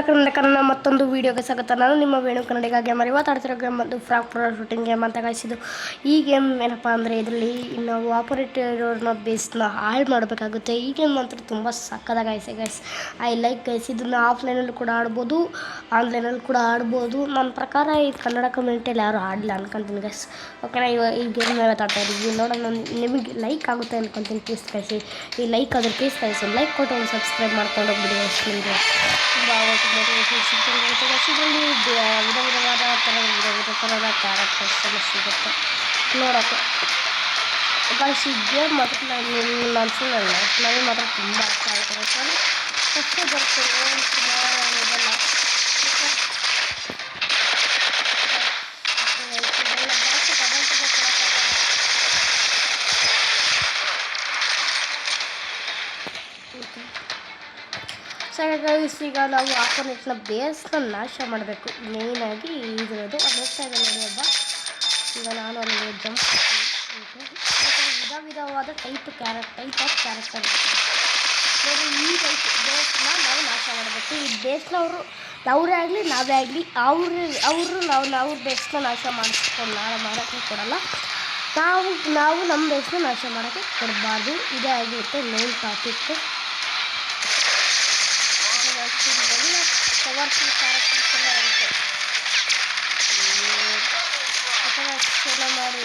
ಕನ್ನಡ ಮತ್ತೊಂದು ವೀಡಿಯೋಗೆ ಸ್ವಾಗತ. ನಾನು ನಿಮ್ಮ ವೇಣು ಕನ್ನಡಿಗ ಗೇಮರ್. ಇವತ್ತು ಆಡ್ತಿರೋ ಗೇಮ್ ಬಂದು ಫ್ರಾಗ್ ಪ್ರೋ ಶೂಟಿಂಗ್ ಗೇಮ್ ಅಂತ ಗಾಯಿಸಿದ್ದು. ಈ ಗೇಮ್ ಏನಪ್ಪ ಅಂದರೆ ಇದರಲ್ಲಿ ನಾವು ಆಪರೇಟರ್ನ ಬೇಸ್ನ ಹಾಳು ಮಾಡಬೇಕಾಗುತ್ತೆ. ಈ ಗೇಮ್ ಮಾತ್ರ ತುಂಬ ಸಕ್ಕದಾಗಿ ಗೈಸ್. I like guys. ಇದನ್ನು ಆಫ್ಲೈನಲ್ಲೂ ಕೂಡ ಆಡ್ಬೋದು, ಆನ್ಲೈನಲ್ಲಿ ಕೂಡ ಆಡ್ಬೋದು. ನನ್ನ ಪ್ರಕಾರ ಈ ಕನ್ನಡ ಕಮ್ಯುನಿಟಿಯಲ್ಲಿ ಯಾರು ಆಡಲಿಲ್ಲ ಅನ್ಕೊಂತೀನಿ ಗೈಸ್. ಓಕೆನಾ, ಈ ಗೇಮ್ ಇವತ್ತು ಆಡ್ತಾ ಇದ್ದೀವಿ. ನೋಡೋಣ ನಿಮಗೆ ಲೈಕ್ ಆಗುತ್ತೆ ಅನ್ಕೊಂತೀನಿ. ಪ್ಲೀಸ್ ಕಳಿಸಿ ಈ ಲೈಕ್ ಆದ್ರೆ ಪ್ಲೀಸ್ ಕಳಿಸಿ. ಲೈಕ್ ಕೊಟ್ಟು ಒಂದು ಸಬ್ಸ್ಕ್ರೈಬ್ ಮಾಡ್ಕೊಂಡು ಹೋಗ್ಬಿಡಿ ಗೈಸ್. ನಿಮಗೆ ತುಂಬ ಮೋಟಿವೇಶನ್ ಸಿಗುತ್ತೆ ಗೈಸ್. ಇದರಲ್ಲಿ ವಿಧವಾದ ಥರದ ಕ್ಯಾರೆಕ್ಟರ್ಸ್ ಎಲ್ಲ ಸಿಗುತ್ತೆ ನೋಡೋಕ್ಕೆ ಗೈಸ್. ಈ ಗೇಮ್ ಮಾತ್ರ ನಾನು ಸುಳ್ಳಲ್ಲ, ನನಗೆ ಮಾತ್ರ ತುಂಬ ಇಷ್ಟ ಆಗುತ್ತೆ ಗೈಸ್. ನಾನು ಫಸ್ಟೇ ಬರ್ತೇನೆ ಸುಮಾರು ಇದೆಲ್ಲ ಗೈಸ್. ಈಗ ನಾವು ಆಪೋನೆಂಟ್ನ ಬೇಸ್ನ ನಾಶ ಮಾಡಬೇಕು. ಮೇಯ್ನಾಗಿ ಇದಿರೋದು ಹೋಗ್ತಾ ಇದೆ ನೋಡಿ ಒಬ್ಬ. ಈಗ ನಾನು ಅಲ್ಲಿ ಜಂಪ್ ವಿಧವಾದ ಟೈಪ್ ಆಫ್ ಕ್ಯಾರೆಕ್ಟರ್ ನೋಡಿ. ಈ ಟೈಪ್ ಬೇಸ್ನ ನಾವು ನಾಶ ಮಾಡಬೇಕು. ಈ ಬೇಸ್ನ ಅವರೇ ಆಗಲಿ ನಾವೇ ಆಗಲಿ ಅವರು ನಾವು ಬೇಸ್ನ ನಾಶ ಮಾಡೋಕ್ಕೆ ಕೊಡಲ್ಲ. ನಾವು ನಮ್ಮ ಬೇಸ್ನ ನಾಶ ಮಾಡೋಕ್ಕೆ ಕೊಡಬಾರ್ದು. ಇದೇ ಆಗಿರುತ್ತೆ ಮೇನ್ ಟಾಪಿಕ್. ಪವರ್ಫುಲ್ ಕ್ಯಾರೆಕ್ಟರ್ಸ್ ಎಲ್ಲ ಇರುತ್ತೆ. ಅಥವಾ ಮಾಡಿ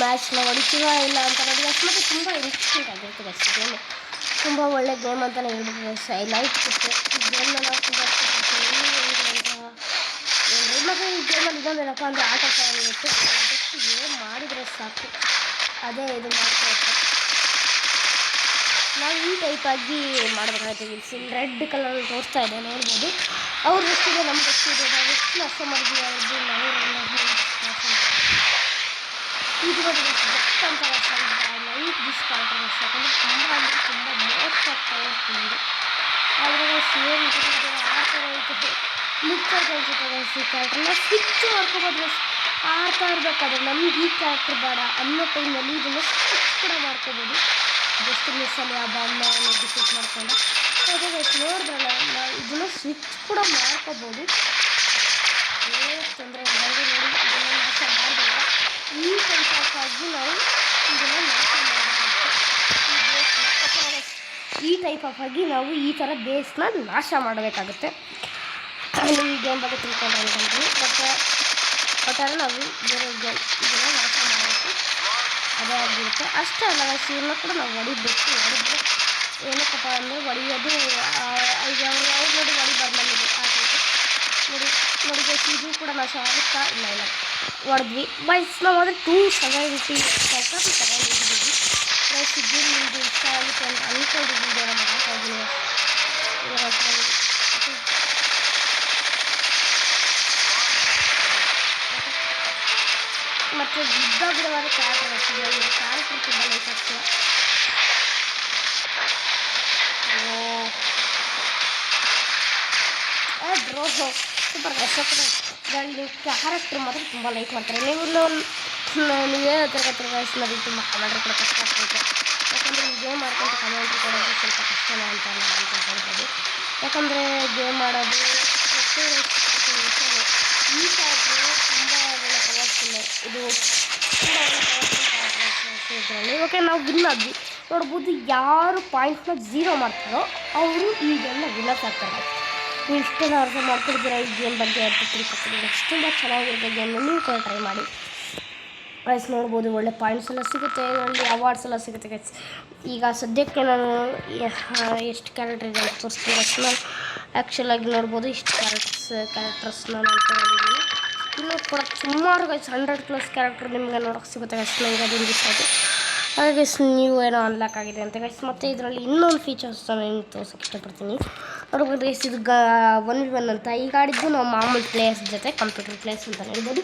ಮ್ಯಾಚ್ನ ಹೊಡಿತೀವ ಇಲ್ಲ ಅಂತ ನೋಡಿ ಗೈಸ್. ಮತ್ತು ತುಂಬ ಇಂಟ್ರೆಸ್ಟಿಂಗ್ ಆಗಿರುತ್ತೆ ಗೈಸ್. ಗೇಮ್ ತುಂಬ ಒಳ್ಳೆ ಗೇಮ್ ಅಂತಲೇ ಹೇಳ್ಬೋದು ಗೈಸ್. ಐ ಲೈಕ್ ಇರುತ್ತೆ ಈ ಗೇಮ್ನ. ನಾವು ತುಂಬ ಮತ್ತು ಈ ಗೇಮಲ್ಲಿ ಇದೊಂದೇನಪ್ಪ ಅಂದರೆ ಆಟ ಇರುತ್ತೆ. ಜಸ್ಟ್ ಏನು ಮಾಡಿದರೆ ಸಾಕು, ಅದೇ ಇದು ಮಾಡ್ತಾ ಇರುತ್ತೆ. ನಾವು ಈ ಟೈಪಾಗಿ ಮಾಡಬೇಕಾಗುತ್ತೆ. ಇಲ್ಲಿ ರೆಡ್ ಕಲರ್ ತೋರಿಸ್ತಾ ಇದೆ ನೋಡ್ಬೋದು. ಅವ್ರು ಎಷ್ಟಿದೆ ನಮ್ಗೆ ಎಷ್ಟಿದೆ, ನಾವು ಎಷ್ಟು ನಾಶ ಮಾಡಿದ್ವಿ ಅವ್ರದ್ದು ನಾವೆಲ್ಲ ಇದು ನೋಡಿ ಬೆಸ್ಟ್ ಅಂತ ಲೈಕ್ ದಿಸ್ ಕ್ಯಾರೆಕ್ಟರ್ ಅಷ್ಟು. ಯಾಕಂದರೆ ತುಂಬ ಅಂದರೆ ತುಂಬ ಮೋಸ್ಟ್ ಆಫ್ ಪವರ್ಫುಲ್ ಇದೆ. ಆದರೆ ಸೇಮ್ ಆ ಥರ ಐತೆ ಲಿಕ್ ಆಗಿ ಅನ್ಸುತ್ತೆ ಈ ಕ್ಯಾರೆಕ್ಟರ್ನ ಸ್ವಿಚ್ ಮಾಡ್ಕೊಬೋದು. ಆಡ್ತಾ ಇರಬೇಕಾದ್ರೆ ನಮ್ಗೆ ಈ ಕ್ಯಾರೆಕ್ಟರ್ ಬೇಡ ಅನ್ನೋ ಟೈಮಲ್ಲಿ ಇದನ್ನು ಸ್ವಿಚ್ ಕೂಡ ಮಾಡ್ಕೋಬೋದು. ಜಸ್ಟ್ ಮಿಸ್ಸಲ್ಲಿ ಆ ಬಾಲ್ನ ಡಿಫೀಟ್ ಮಾಡ್ಕೊಂಡು ಅದೇ ಗೈಸ್ ನೋಡಿದ್ರಲ್ಲ, ನಾವು ಇದನ್ನು ಸ್ವಿಚ್ ಕೂಡ ಮಾಡ್ಕೋಬೋದು. ಏನು ತೊಂದರೆ ಇಲ್ಲ. ನೋಡಿ ಇದನ್ನು ನಾಶ ಮಾಡಿದಾಗ ಈ ಟೈಪಾಗಿ ನಾವು ಇದನ್ನು ನಾಶ ಮಾಡಬೇಕಾಗುತ್ತೆ. ಈ ಟೈಪ್ ಆಫ್ ಆಗಿ ನಾವು ಈ ಥರ ಬೇಸ್ನ ನಾಶ ಮಾಡಬೇಕಾಗುತ್ತೆ. ಈ ಗೇಮ್ ಬಗ್ಗೆ ತಿಳ್ಕೊಂಡ್ರೆ ಅನ್ಕೊಂಡ್ರಿ. ಒಟ್ಟಾರೆ ನಾವು ಇದನ್ನು ನಾಶ ಮಾಡಬೇಕು, ಅದೇ ಆಗಿರುತ್ತೆ. ಅಷ್ಟೇ ಅಲ್ಲ ಇವ್ರನ್ನ ಕೂಡ ನಾವು ಹೊಡಿಬೇಕು. ಹೊಡಿದ್ರೆ ಏನಕ್ಕಪ್ಪ ಅಂದರೆ ಹೊಡಿಯೋದು ಈಗ ಅವ್ರು ನೋಡಿ ಹೊಡಿಬಾರ್ದು ನಮಗೆ ಆಗೈತೆ ನೋಡಿ ಗೈಸ್. ಇದು ಕೂಡ ನಾಶ ಆಗುತ್ತಾ ಇಲ್ಲ ಹೊಡೆದ್ವಿ ಗೈಸ್. ನಾವು ಆದರೆ 270 ತಗೊಂಡಿದ್ದೀವಿ ಗೈಸ್. ಇದು ನಿಮಗೆ ಇಷ್ಟ ಆಗುತ್ತೆ ಅಂತ ಅಂದ್ಕೊಂಡು ವೀಡಿಯೋನ ಮಾಡ್ತಾ ಇದ್ದೀನಿ. ಮತ್ತು ವಿಧವಾದ ಕ್ಯಾರೆಕ್ಟರ್ ತುಂಬ ಲೈಕ್ ಆಗ್ತದೆ. ಬ್ರೋ ಸೂಪರ್ ಇದರಲ್ಲಿ ಕ್ಯಾರೆಕ್ಟರ್ ಮಾತ್ರ ತುಂಬ ಲೈಕ್ ಮಾಡ್ತಾರೆ. ನೀವೇ ಹೇಳ್ತಿರ್ತಾರೆ ಗೈಸ್. ನನಗೆ ತುಂಬ ಕಮೆಂಟ್ರಿ ಕೂಡ ಕಷ್ಟ ಆಗ್ತೈತೆ. ಯಾಕಂದರೆ ಈ ಗೇಮ್ ಮಾಡ್ಕೊಂತ ಕಮೆಂಟ್ರಿ ಕೊಡೋದು ಸ್ವಲ್ಪ ಕಷ್ಟನೇ ಅಂತ ಹೇಳ್ಬೋದು. ಯಾಕಂದರೆ ಗೇಮ್ ಮಾಡೋದು ಈ ಕ್ಯಾರೆಕ್ಟರ್ ತುಂಬ ಒಳ್ಳೆ ಪವರ್ಫುಲ್. ಇದು ತುಂಬ ಒಳ್ಳೆ ಪವರ್ಫುಲ್ ಕ್ಯಾರೆಕ್ಟರ್ಸ್ ಇದರಲ್ಲಿ. ಓಕೆ, ನಾವು ವಿನ್ ಆದ್ವಿ ನೋಡ್ಬೋದು. ಯಾರು ಪಾಯಿಂಟ್ಸ್ನ 0 ಮಾಡ್ತಾರೋ ಅವರು ಈ ಗೇಮ್ನ ವಿನ್ನರ್ಸ್ ಆಗ್ತಾರೆ. ನೀವು ಇಷ್ಟೆಲ್ಲ ಅರ್ಥ ಮಾಡ್ಕೊಡ್ತೀರಾ ಈ ಗೇಮ್ ಬಗ್ಗೆ ಅಂತ ತಿಳ್ಕೊತೀನಿ. ನೆಕ್ಸ್ಟ್ ತುಂಬ ಚೆನ್ನಾಗಿರುತ್ತೆ ಗೇಮ್ನ, ನೀವು ಕೂಡ ಟ್ರೈ ಮಾಡಿ ಗೈಸ್. ನೋಡ್ಬೋದು ಒಳ್ಳೆ ಪಾಯಿಂಟ್ಸ್ ಎಲ್ಲ ಸಿಗುತ್ತೆ, ಇದರಲ್ಲಿ ಅವಾರ್ಡ್ಸ್ ಎಲ್ಲ ಸಿಗುತ್ತೆ ಗೈಸ್. ಈಗ ಸದ್ಯಕ್ಕೆ ನಾನು ಎಷ್ಟು ಕ್ಯಾರೆಕ್ಟರ್ ಇದೆ ಅಂತ ತೋರಿಸ್ತೀನಿ ಗೈಸ್. ನಾನು ಆ್ಯಕ್ಚುಲಾಗಿ ನೋಡ್ಬೋದು ಇಷ್ಟು ಕ್ಯಾರೆಕ್ಟರ್ಸ್ನ ನಾನು ತೊಗೊಂಡಿದ್ದೀನಿ. ಇನ್ನೂ ಕೂಡ ಸುಮಾರು ಗೈಸ್ 100+ ಕ್ಯಾರೆಕ್ಟರ್ ನಿಮಗೆ ನೋಡೋಕ್ಕೆ ಸಿಗುತ್ತೆ ಗೈಸ್. ನನಗೆ ಅದೊಂದು ಇಷ್ಟ ಆಯಿತು. ಹಾಗೆ ಗೈಸ್ ನೀವು ಏನೋ ಅನ್ಲಾಕ್ ಆಗಿದೆ ಅಂತ ಗೈಸ್. ಮತ್ತು ಇದರಲ್ಲಿ ಇನ್ನೊಂದು ಫೀಚರ್ಸ್ ನಾನು ತೋರ್ಸೋಕ್ಕೆ ಇಷ್ಟಪಡ್ತೀನಿ. ನೋಡ್ಬೋದು ಗೈಸ್, ಇದು 1v1 ಅಂತ. ಈಗ ಆಡಿದ್ದು ನಾವು ಮಾಮೂಲಿ ಪ್ಲೇಯರ್ಸ್ ಜೊತೆ ಕಂಪ್ಯೂಟರ್ ಪ್ಲೇಯರ್ಸ್ ಅಂತ ಹೇಳ್ಬೋದು.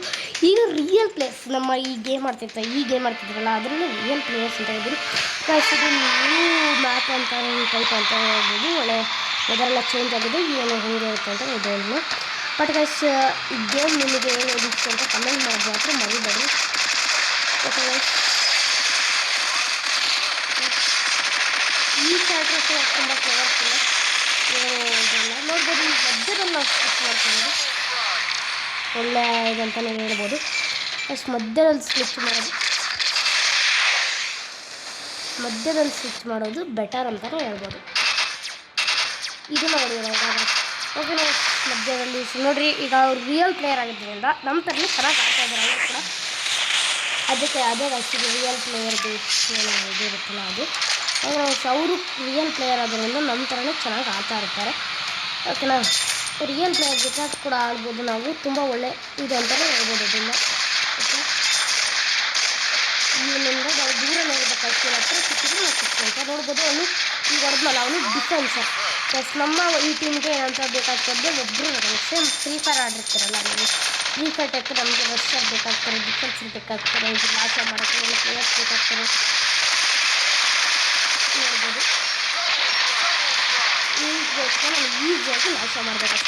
ಈಗ ರಿಯಲ್ ಪ್ಲೇಯರ್ಸ್ ನಮ್ಮ ಈ ಗೇಮ್ ಆಡ್ತಿದ್ರಲ್ಲ ಅದರಲ್ಲಿ ರಿಯಲ್ ಪ್ಲೇಯರ್ಸ್ ಅಂತ ಹೇಳ್ಬೋದು ಗೈಸ್. ಇದು ನ್ಯೂ ಮ್ಯಾಪ್ ಅಂತ ಟೈಪ್ ಅಂತ ಹೇಳ್ಬೋದು. ಒಳ್ಳೆ ವೆದರೆಲ್ಲ ಚೇಂಜ್ ಆಗಿದೆ, ಏನು ಹೇಗೆ ಇರುತ್ತೆ ಅಂತ ಇದನ್ನು. ಬಟ್ ಗೈಸ್ ಈ ಗೇಮ್ ನಿಮಗೆ ಏನಿತ್ತು ಅಂತ ಕಮೆಂಟ್ ಮಾಡಿ ಮಾತ್ರ ಮರಿಬೇಡಿ. ಓಕೆ ಗೈಸ್, ಈ ಕ್ಯಾರೆಕ್ಟರ್ ತುಂಬ ಪವರ್ಫುಲ್. ಇದೆಲ್ಲ ನೋಡ್ಬೋದು ಈ ಮಧ್ಯದಲ್ಲಿ ನಾವು ಸ್ವಿಚ್ ಮಾಡ್ಕೋಬೋದು, ಒಳ್ಳೆ ಇದಂತಲೇ ಹೇಳ್ಬೋದು. ಅಷ್ಟು ಮಧ್ಯದಲ್ಲಿ ಸ್ವಿಚ್ ಮಾಡೋದು ಬೆಟರ್ ಅಂತಲೇ ಹೇಳ್ಬೋದು. ಇದು ನೋಡಿ ಓಕೆ ನಾವು ಮಧ್ಯದಲ್ಲಿ ನೋಡಿರಿ. ಈಗ ಅವ್ರು ರಿಯಲ್ ಪ್ಲೇಯರ್ ಆಗಿದ್ದರಿಂದ ನಮ್ಮ ಥರನೇ ಚೆನ್ನಾಗಿ ಆಡ್ತಾ ಇದ್ದಾರೆ ಅವರು ಕೂಡ. ಅದಕ್ಕೆ ಅದೇ ಅಷ್ಟಿದೆ ರಿಯಲ್ ಪ್ಲೇಯರ್ದು ಇದು ಇರುತ್ತಲ್ಲ ಅದು. ಅವರು ರಿಯಲ್ ಪ್ಲೇಯರ್ ಆದ್ದರಿಂದ ನಮ್ಮ ಥರನೇ ಚೆನ್ನಾಗಿ ಆಡ್ತಾ ಇರ್ತಾರೆ. ಓಕೆನಾ, ರಿಯಲ್ ಪ್ಲೇಯರ್ ಜೊತೆ ಕೂಡ ಆಡ್ಬೋದು ನಾವು. ತುಂಬ ಒಳ್ಳೆ ಇದು ಅಂತಲೇ ಹೇಳ್ಬೋದು ಅದರಿಂದ. ಓಕೆ, ಇಲ್ಲಿಂದ ನಾವು ದೂರ ನೋಡಬೇಕು, ಹತ್ರ ಸಿಕ್ಕಿದ್ರೆ ನಾವು ಸಿಕ್ಕಿಂತ ನೋಡ್ಬೋದು. ಅವನು ಈಗ ಹೊಡೆದ್ನಲ್ಲ, ಅವನು ಡಿಫೆನ್ಸರ್. ಪ್ಲಸ್ ನಮ್ಮ ಈ ಟೀಮ್ಗೆ ಏನಂತ ಬೇಕಾಗ್ತದೆ, ಒಬ್ಬರು ಸೇಮ್ ಫ್ರೀ ಫೈರ್ ಆಡಿರ್ತಾರಲ್ಲ, ನೀವು ಫ್ರೀ ಫೈರ್ ಟೈಪ್ ನಮಗೆ ರಶರ್ ಬೇಕಾಗ್ತಾರೆ, ಡಿಫೆನ್ಸರ್ ಬೇಕಾಗ್ತಾರೆ, ಇದು ನಾಶ ಮಾಡೋಕ್ಕೆ ಒಳ್ಳೆ ಪ್ಲೇಯರ್ಸ್ ಬೇಕಾಗ್ತಾರೆ ನೋಡ್ಬೋದು. ಈಗೋಸ್ಕರ ನಾನು ಈಸಿಯಾಗಿ ನಾಶ ಮಾಡಬೇಕು.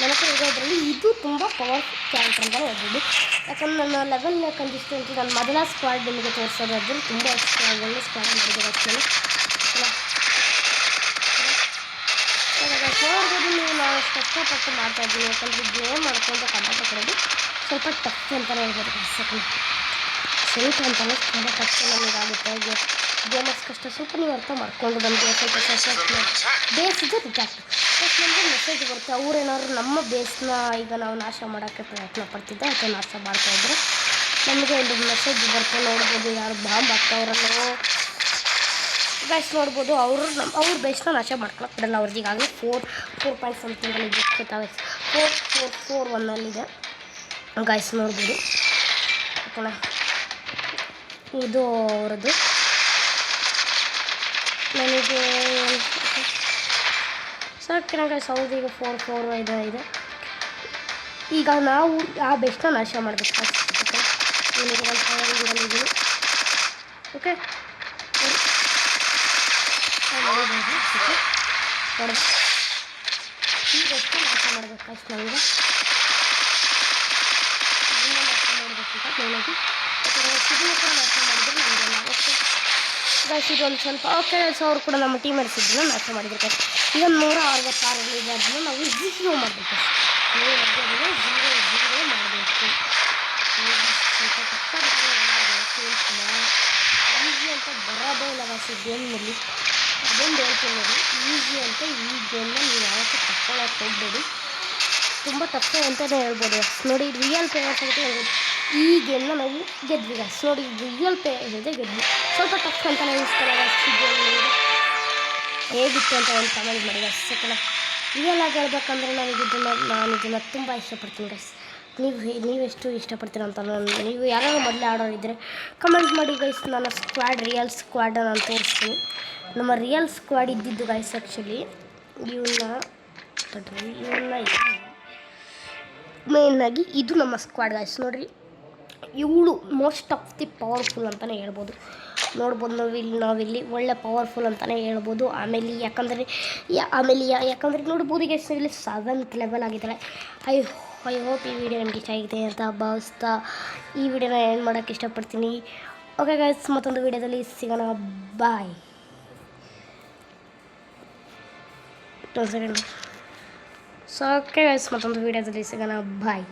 ನನ್ನ ಹತ್ರ ಇರೋದ್ರಲ್ಲಿ ಇದು ತುಂಬ ಪವರ್ಫುಲ್ ಕ್ಯಾರೆಕ್ಟರ್ ಅಂತಲೇ ಹೇಳ್ಬೋದು. ಯಾಕಂದ್ರೆ ನನ್ನ ಲೆವೆಲ್ ಕಂಡಿಸ್ಟೆಂಟ್ ನನ್ನ ಮೊದಲ ಸ್ಕ್ವಾಡ್ ನಿಮಗೆ ತೋರಿಸೋದಾದ್ರೆ ತುಂಬ ಒಳ್ಳೆ ಸ್ಕ್ವಾಡ್ ಮಾಡಿದೆ ಅಷ್ಟೇ. ನೋಡ್ಬೋದು ನೀವು, ನಾನು ಅಷ್ಟು ಕಷ್ಟಪಟ್ಟು ಮಾಡ್ತಾಯಿದ್ದೀನಿ. ಯಾಕಂದರೆ ಗೇಮ್ ಮಾಡ್ಕೊಂಡು ಕಂಡಕ್ಟ್ ಕೊಡೋದು ಸ್ವಲ್ಪ ಟಫ್ ಅಂತಲೇ ಹೇಳ್ಬೋದು. ಸ್ವಲ್ಪ ಅಂತಲೇ ತುಂಬ ಕಷ್ಟ ನಮಗಾಗುತ್ತೆ. ಗೇಮರ್ಸ್ ಕಷ್ಟ ಸ್ವಲ್ಪ ನೀವು ಅರ್ಥ ಮಾಡ್ಕೊಂಡು ನಮಗೆ ಸ್ವಲ್ಪ ಬೇಸಿದೆ ರಿಜೆಕ್ಟ್. ಬಟ್ ನಮಗೆ ಮೆಸೇಜ್ ಬರುತ್ತೆ, ಅವರೇನಾದ್ರು ನಮ್ಮ ಬೇಸ್ನ ಈಗ ನಾವು ನಾಶ ಮಾಡೋಕ್ಕೆ ಪ್ರಯತ್ನ ಪಡ್ತಿದ್ದೆ ಅಥವಾ ನಾಶ ಮಾಡ್ತಾಯಿದ್ರೆ ನಮಗೆ ಒಂದು ಮೆಸೇಜ್ ಬರುತ್ತೆ. ನೋಡ್ಬೋದು ಯಾರು ಬಾಂಬ್ ಆಗ್ತಾವ್ರಲ್ಲೋ ಗೈಸ್, ನೋಡ್ಬೋದು ಅವ್ರ ಬೇಸ್ನ ನಾಶ ಮಾಡ್ಕೊಳಕ್ಕೆ ಬಿಡಲ್ಲ. ಅವ್ರದ್ದು ಈಗಾಗಲೇ 4 ಸಮಥಿಂಗಲ್ಲಿ ಗೊತ್ತಾವೆ, 4-4-4-1 ಗೈಸ್ ನೋಡ್ಬೋದು. ಓಕೆನಾ, ಇದು ಅವರದ್ದು ನನಗೆ ಸಾಕಿನ ಗೈಸ್. ಹೌದು, ಈಗ 4-4 ಇದೆ. ಈಗ ನಾವು ಆ ಬೆಸ್ಟ್ನ ನಾಶ ಮಾಡಬೇಕು. ಏನಿದೆ ಒಂದು ಫೈರ್ ಓಕೆ ನೋಡಿಬೋದು. ಈ ಬೆಸ್ಟ್ನ ನಾಶ ಮಾಡಬೇಕು ಅಷ್ಟು ನಮಗೆ ನಾಶ ಮಾಡಬೇಕೀಗ ಮೇಲಾಗಿ. ಇದನ್ನು ಕೂಡ ನಾಶ ಮಾಡಿದರೆ ನಮಗೆಲ್ಲ ಓಕೆ ಗೈಸ್. ಇದೊಂದು ಸ್ವಲ್ಪ ಓಕೆ. ಸೊ ಅವರು ಕೂಡ ನಮ್ಮ ಟೀಮರ್ಸ್ ಇದನ್ನು ನಾಶ ಮಾಡಿದ್ರು. ಈಗ 166 ಇದೆ, ಅದನ್ನು ನಾವು 0 ಮಾಡಬೇಕು. 0 ಮಾಡಬೇಕು. ಸ್ವಲ್ಪ ಕಷ್ಟ ಈಸಿ ಅಂತ ಬರೋದೇ ಇಲ್ಲ ಗೈಸ್ ಈ ಗೇಮ್ನಲ್ಲಿ. ಅದೊಂದು ಹೇಳ್ತೀನಿ ನೋಡಿ, ಈಸಿ ಅಂತ ಈ ಗೇಮ್ನ ನೀವು ಯಾವತ್ತೂ ತಗೊಳ್ಳೋಕೆ ಹೋಗಬೇಡಿ. ತುಂಬ ಟಫ್ ಅಂತಲೇ ಹೇಳ್ಬೋದು. ನೋಡಿ, ರಿಯಲ್ ಪ್ಲೇಯರ್ಸ್ ಅಂತ ಹೇಳ್ಬೋದು. ಈ ಗೇಮ್ನ ನಾವು ಗೆದ್ವಿ ಗೈಸ್. ನೋಡಿ, ರಿಯಲ್ ಪ್ಲೇಯರ್ಸ್ ಜೊತೆ ಗೆದ್ವಿ. ಸ್ವಲ್ಪ ಟಫ್ ಅಂತ ಅನಿಸ್ತಾರೆ ಗೈಸ್ ಈ ಗೇಮ್ ಹೇಗಿತ್ತು ಅಂತ ಒಂದು ಕಮೆಂಟ್ ಮಾಡಿ ಗೈಸ್. ಯಾಕಂದರೆ ರಿಯಲ್ ಆಗಿ ಹೇಳ್ಬೇಕಂದ್ರೆ ನಾನು ಇದನ್ನು ತುಂಬ ಇಷ್ಟಪಡ್ತೀನಿ ಗೈಸ್. ನೀವೆಷ್ಟು ಇಷ್ಟಪಡ್ತೀರ ಅಂತ ನೀವು ಯಾರು ಮೊದಲೇ ಆಡೋರಿದ್ದರೆ ಕಮೆಂಟ್ ಮಾಡಿ ಗೈಸ್. ನನ್ನ ರಿಯಲ್ ಸ್ಕ್ವಾಡ್ ನಾನು ತೋರಿಸ್ತೀನಿ. ನಮ್ಮ ರಿಯಲ್ ಸ್ಕ್ವಾಡ್ ಇದ್ದಿದ್ದು ಗೈಸ್ ಆ್ಯಕ್ಚುಲಿ ಇವನ್ನ ಮೇಯ್ನಾಗಿ ಇದು ನಮ್ಮ ಸ್ಕ್ವಾಡ್ ಗೈಸ್. ನೋಡಿರಿ, ಇವಳು ಮೋಸ್ಟ್ ಆಫ್ ದಿ ಪವರ್ಫುಲ್ ಅಂತಲೇ ಹೇಳ್ಬೋದು. ನೋಡ್ಬೋದು ನಾವಿಲ್ಲಿ ಒಳ್ಳೆ ಪವರ್ಫುಲ್ ಅಂತಲೇ ಹೇಳ್ಬೋದು. ಆಮೇಲೆ ಯಾಕಂದರೆ ನೋಡ್ಬೋದು ಗೈಸ್, ಇಲ್ಲಿ 7th ಲೆವೆಲ್ ಆಗಿದ್ದಾರೆ. ಐ ಹೋಪ್ ಈ ವಿಡಿಯೋ ನಿಮ್ಗೆ ಇಷ್ಟ ಆಗಿದೆ ಅಂತ ಭಾವಿಸ್ತಾ ಈ ವಿಡಿಯೋನ ಏನು ಮಾಡೋಕ್ಕೆ ಇಷ್ಟಪಡ್ತೀನಿ. ಓಕೆ ಗೈಸ್, ಮತ್ತೊಂದು ವಿಡಿಯೋದಲ್ಲಿ ಸಿಗೋಣ. ಬಾಯ್. ಸೊ ಓಕೆ ಗೈಸ್, ಮತ್ತೊಂದು ವಿಡಿಯೋದಲ್ಲಿ ಸಿಗೋಣ. ಬಾಯ್.